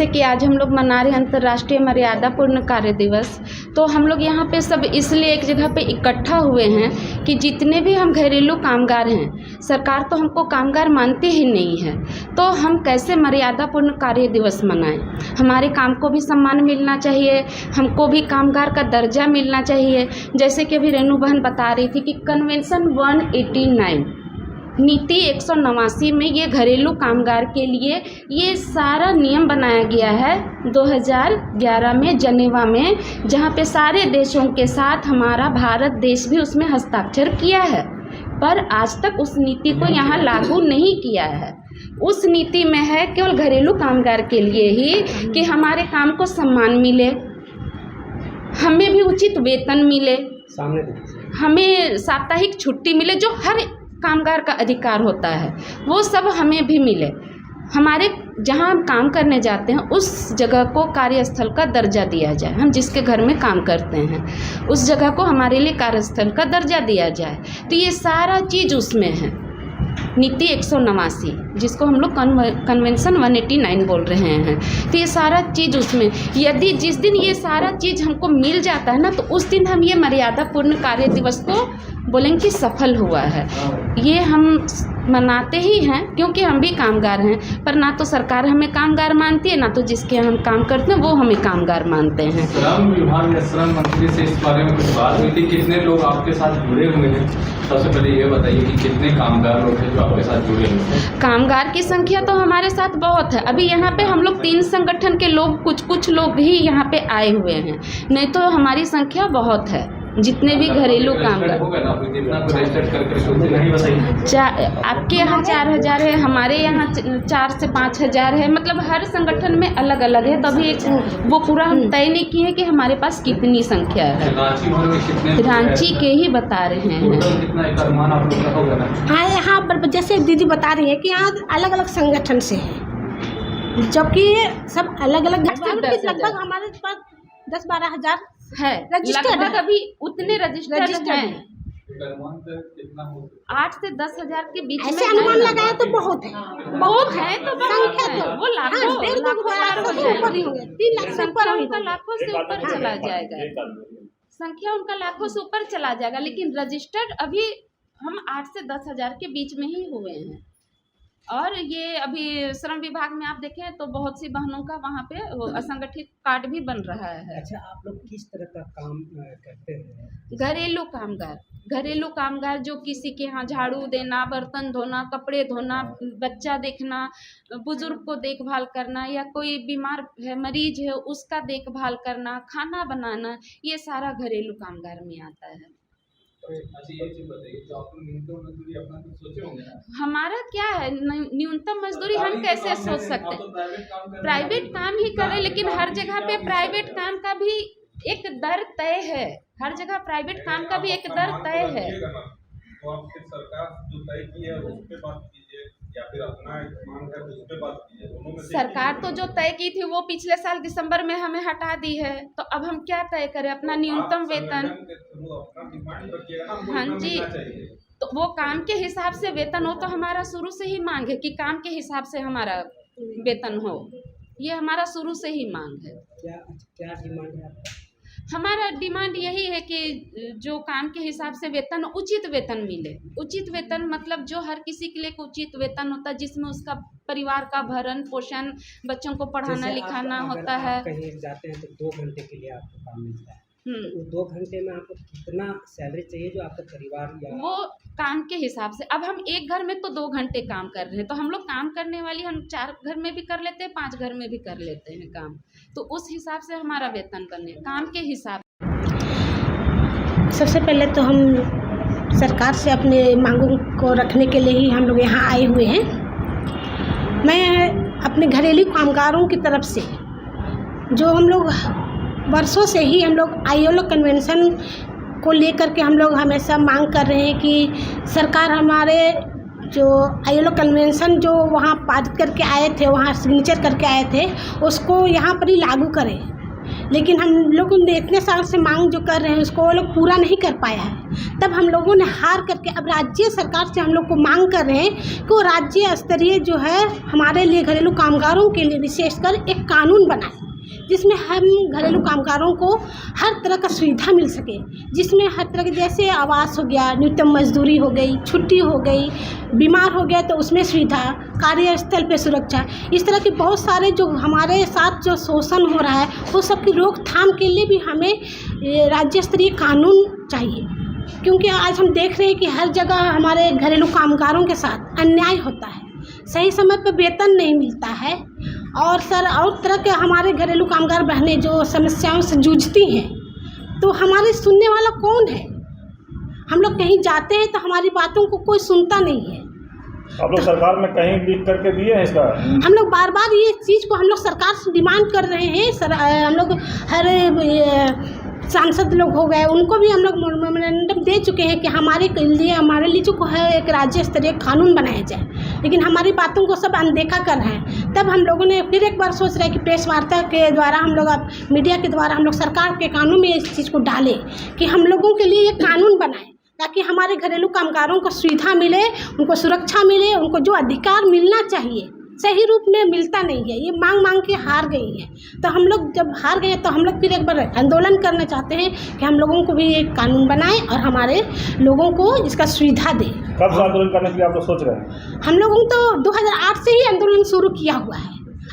जैसे कि आज हम लोग मना रहे हैं अंतर्राष्ट्रीय मर्यादा पूर्ण कार्य दिवस, तो हम लोग यहाँ पे सब इसलिए एक जगह पे इकट्ठा हुए हैं कि जितने भी हम घरेलू कामगार हैं, सरकार तो हमको कामगार मानती ही नहीं है, तो हम कैसे मर्यादा पूर्ण कार्य दिवस मनाएं। हमारे काम को भी सम्मान मिलना चाहिए, हमको भी कामगार का दर्जा मिलना चाहिए। जैसे कि अभी रेणु बहन बता रही थी कि कन्वेंशन 189 नीति 189 में ये घरेलू कामगार के लिए ये सारा नियम बनाया गया है 2011 में जनेवा में, जहाँ पे सारे देशों के साथ हमारा भारत देश भी उसमें हस्ताक्षर किया है, पर आज तक उस नीति को यहाँ लागू नहीं किया है। उस नीति में है केवल घरेलू कामगार के लिए ही कि हमारे काम को सम्मान मिले, हमें भी उचित वेतन मिले, हमें साप्ताहिक छुट्टी मिले, जो हर कामगार का अधिकार होता है वो सब हमें भी मिले। हमारे जहाँ हम काम करने जाते हैं उस जगह को कार्यस्थल का दर्जा दिया जाए। हम जिसके घर में काम करते हैं उस जगह को हमारे लिए कार्यस्थल का दर्जा दिया जाए। तो ये सारा चीज़ उसमें है, नीति 189 जिसको हम लोग कन्वेंशन 189 बोल रहे हैं। तो ये सारा चीज़ उसमें, यदि जिस दिन ये सारा चीज़ हमको मिल जाता है ना, तो उस दिन हम ये मर्यादा पूर्ण कार्य दिवस को बोलेंगे कि सफल हुआ है। ये हम मनाते ही हैं क्योंकि हम भी कामगार हैं, पर ना तो सरकार हमें कामगार मानती है, ना तो जिसके हम काम करते हैं वो हमें कामगार मानते हैं। श्रम विभाग या श्रम मंत्री से इस बारे में कुछ बात हुई थी? कितने लोग आपके साथ जुड़े हुए हैं? सबसे पहले ये बताइए कि कितने कामगार लोग हैं जो आपके साथ जुड़े हुए हैं? कामगार की संख्या तो हमारे साथ बहुत है। अभी यहाँ पे हम लोग 3 संगठन के लोग, कुछ लोग ही यहाँ पे आए हुए हैं, नहीं तो हमारी संख्या बहुत है। जितने भी घरेलू कामगार, आपके यहाँ 4000 है, हमारे यहाँ 4 से 5000 है, मतलब हर संगठन में अलग अलग है। तभी वो पूरा हम तय नहीं किए हैं कि हमारे पास कितनी संख्या है। रांची के ही बता रहे हैं। हाँ, यहाँ पर जैसे दीदी बता रही है कि यहाँ अलग अलग संगठन से है, जबकि सब अलग अलग लगभग हमारे पास 10-12 हज़ार है लगभग। अभी उतने रजिस्टर्ड हैं। 8 से 10 हज़ार के बीच में अनुमान लगाया तो बहुत है, बहुत है, तो बहुत है। वो लाखों से ऊपर ही होंगे, 3 लाख से ऊपर उनका लाखों से ऊपर चला जाएगा, संख्या उनका लाखों से ऊपर चला जाएगा। लेकिन रजिस्टर्ड अभी हम 8 से 10 हज़ार के बीच में ही हुए हैं। और ये अभी श्रम विभाग में आप देखें तो बहुत सी बहनों का वहाँ पे असंगठित कार्ड भी बन रहा है। अच्छा, आप लोग किस तरह का काम करते हैं? घरेलू कामगार जो किसी के यहाँ झाड़ू देना, बर्तन धोना, कपड़े धोना, बच्चा देखना, बुजुर्ग को देखभाल करना, या कोई बीमार है, मरीज है, उसका देखभाल करना, खाना बनाना, ये सारा घरेलू कामगार में आता है। अच्छा, ये चीज बताइए, जो आप लोग न्यूनतम मजदूरी अपना कुछ सोचे होंगे ना? हमारा क्या है न्यूनतम मजदूरी हम कैसे सोच सकते हैं? प्राइवेट काम ही करें, लेकिन हर जगह पे प्राइवेट काम का भी एक दर तय है। हर जगह प्राइवेट काम का भी एक दर तय है। तो आप फिर सरकार जो तय की है उस पे बात कीजिए, या फिर अपना मांग है उस पे बात कीजिए। दोनों में सरकार तो जो तय की थी वो पिछले साल दिसंबर में हमें हटा दी है, तो अब हम क्या तय करें? अपना न्यूनतम वेतन। हाँ जी, तो वो काम के हिसाब से वेतन हो, तो हमारा शुरू से ही मांग है कि काम के हिसाब से हमारा वेतन हो। ये हमारा शुरू से ही मांग है। क्या डिमांड है आपका? हमारा डिमांड यही है कि जो काम के हिसाब से वेतन, उचित वेतन मिले। उचित वेतन मतलब जो हर किसी के लिए उचित वेतन होता है, जिसमें उसका परिवार का भरण पोषण, बच्चों को पढ़ाना लिखाना होता है। कहीं जाते हैं तो 2 घंटे के लिए आपको काम मिलता है, तो 2 घंटे में आपको कितना सैलरी चाहिए जो आपका परिवार या वो काम के हिसाब से। अब हम एक घर में तो 2 घंटे काम कर रहे हैं, तो हम लोग काम करने वाली हम 4 घर में भी कर लेते हैं, 5 घर में भी कर लेते हैं काम, तो उस हिसाब से हमारा वेतन बने, काम के हिसाब। सबसे पहले तो हम सरकार से अपने मांगों को रखने के लिए ही हम लोग यहाँ आए हुए हैं। मैं अपने घरेलू कामगारों की तरफ से, जो हम लोग वर्षों से ही हम लोग ILO कन्वेंशन को लेकर के हम लोग हमेशा मांग कर रहे हैं कि सरकार हमारे जो ILO कन्वेंशन जो वहाँ पारित करके आए थे, वहाँ सिग्नेचर करके आए थे, उसको यहाँ पर ही लागू करें। लेकिन हम लोगों ने इतने साल से मांग जो कर रहे हैं उसको वो लोग पूरा नहीं कर पाया है। तब हम लोगों ने हार करके अब राज्य सरकार से हम लोग को मांग कर रहे हैं कि वो राज्य स्तरीय जो है हमारे लिए घरेलू कामगारों के लिए विशेषकर एक कानून बनाए, जिसमें हम घरेलू कामगारों को हर तरह का सुविधा मिल सके, जिसमें हर तरह के जैसे आवास हो गया, न्यूनतम मजदूरी हो गई, छुट्टी हो गई, बीमार हो गया तो उसमें सुविधा, कार्यस्थल पे सुरक्षा, इस तरह के बहुत सारे जो हमारे साथ जो शोषण हो रहा है वो सब की रोकथाम के लिए भी हमें राज्य स्तरीय कानून चाहिए। क्योंकि आज हम देख रहे हैं कि हर जगह हमारे घरेलू कामगारों के साथ अन्याय होता है, सही समय पर वेतन नहीं मिलता है और तरह के हमारे घरेलू कामगार बहनें जो समस्याओं से जूझती हैं, तो हमारे सुनने वाला कौन है? हम लोग कहीं जाते हैं तो हमारी बातों को कोई सुनता नहीं है। आप लोग सरकार में कहीं लिख करके दिए हैं इसका? हम लोग बार बार ये चीज़ को हम लोग सरकार से डिमांड कर रहे हैं। हम लोग हर सांसद लोग हो गए उनको भी हम लोग मेमोरेंडम दे चुके हैं कि हमारे लिए जो है एक राज्य स्तरीय कानून बनाया जाए, लेकिन हमारी बातों को सब अनदेखा कर रहे हैं। तब हम लोगों ने फिर एक बार सोच रहे हैं कि प्रेस वार्ता के द्वारा हम लोग अब मीडिया के द्वारा हम लोग सरकार के कानून में इस चीज़ को डालें कि हम लोगों के लिए ये कानून बनाएं ताकि हमारे घरेलू कामगारों को सुविधा मिले, उनको सुरक्षा मिले, उनको जो अधिकार मिलना चाहिए सही रूप में मिलता नहीं है। ये मांग के हार गई है। तो हम लोग जब हार गए तो हम लोग फिर एक बार आंदोलन करना चाहते हैं कि हम लोगों को भी एक कानून बनाएं और हमारे लोगों को इसका सुविधा दें। कब से आंदोलन करने के लिए आप लोग सोच रहे हैं? हम लोगों तो 2008 से ही आंदोलन शुरू किया हुआ है।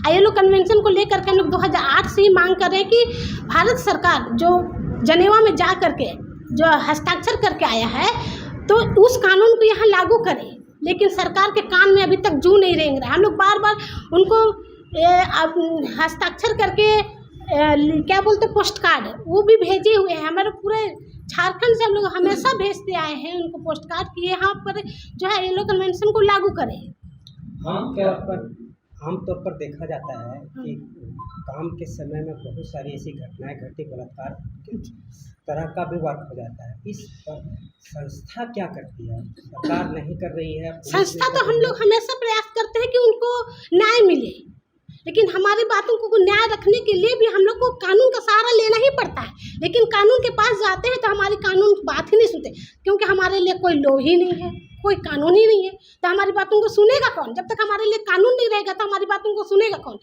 ILO कन्वेंशन को लेकर के हम लोग 2008 से ही मांग कर रहे हैं कि भारत सरकार जो जनेवा में जा करके जो हस्ताक्षर करके आया है तो उस कानून को यहाँ लागू करें, लेकिन सरकार के कान में अभी तक जू नहीं रेंग रहा है। हम लोग बार बार उनको हस्ताक्षर करके क्या बोलते पोस्ट कार्ड वो भी भेजे हुए हैं। हमारे पूरे झारखंड से हम लोग हमेशा भेजते आए हैं उनको पोस्ट कार्ड कि यहाँ पर जो है ILO कन्वेंशन को लागू करें। आमतौर पर देखा जाता है कि काम के समय में बहुत सारी ऐसी घटनाएं घटी, बलात्कार तरह का भी वर्क हो जाता है। इस पर संस्था क्या करती है? सरकार नहीं कर रही है। संस्था तो हम लोग हमेशा प्रयास करते हैं कि उनको न्याय मिले, लेकिन हमारी बातों को न्याय रखने के लिए भी हम लोग को कानून का सहारा लेना ही पड़ता है। लेकिन कानून के पास जाते हैं तो हमारी कानून बात ही नहीं सुनते, क्योंकि हमारे लिए कोई लॉ ही नहीं है, कोई कानून ही नहीं है। तो हमारी बातों को सुनेगा कौन? जब तक हमारे लिए कानून नहीं रहेगा तो हमारी बातों को सुनेगा कौन?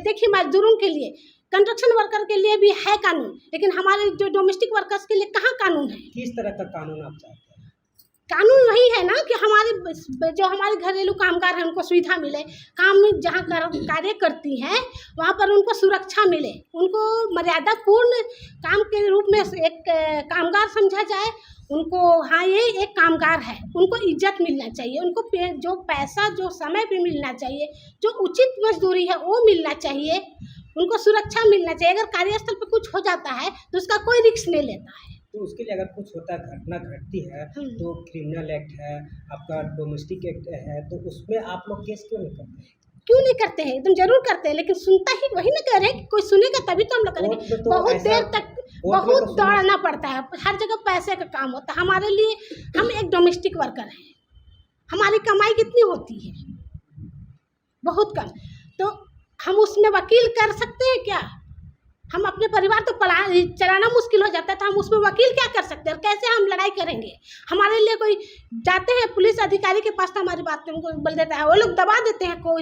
देखिए मजदूरों के लिए, कंस्ट्रक्शन वर्कर के लिए भी है कानून, लेकिन हमारे जो डोमेस्टिक वर्कर्स के लिए कहाँ कानून है? किस तरह का कानून आप चाहते हैं? कानून वही है ना कि हमारे घरेलू कामगार हैं उनको सुविधा मिले, काम में जहाँ कार्य करती हैं वहाँ पर उनको सुरक्षा मिले, उनको मर्यादापूर्ण काम के रूप में एक कामगार समझा जाए, उनको हाँ ये एक कामगार है, उनको इज्जत मिलना चाहिए, उनको जो पैसा जो समय पे मिलना चाहिए, जो उचित मजदूरी है वो मिलना चाहिए, उनको सुरक्षा मिलना चाहिए। अगर कार्यस्थल पे कुछ हो जाता है तो उसका कोई रिस्क नहीं लेता है। तो उसके लिए अगर कुछ होता है, घटना घटती है तो क्रिमिनल एक्ट है, आपका डोमेस्टिक एक्ट है, तो उसमें आप लोग केस क्यों नहीं करते? क्यों नहीं करते हैं? एकदम जरूर करते हैं, लेकिन सुनता ही वही ना कह रहे हैं कि कोई सुनेगा तभी तो हम लोग करेंगे। तो बहुत देर तक बहुत दौड़ना पड़ता है, हर जगह पैसे का काम होता है। हमारे लिए हम एक डोमेस्टिक वर्कर हैं, हमारी कमाई कितनी होती है? बहुत कम। तो हम उसमें वकील कर सकते हैं क्या? हम अपने परिवार तो चलाना मुश्किल हो जाता है, तो हम उसमें वकील क्या कर सकते हैं और कैसे हम लड़ाई करेंगे? हमारे लिए कोई जाते हैं पुलिस अधिकारी के पास तो हमारी बात उनको बोल देता है, वो लोग दबा देते हैं कोई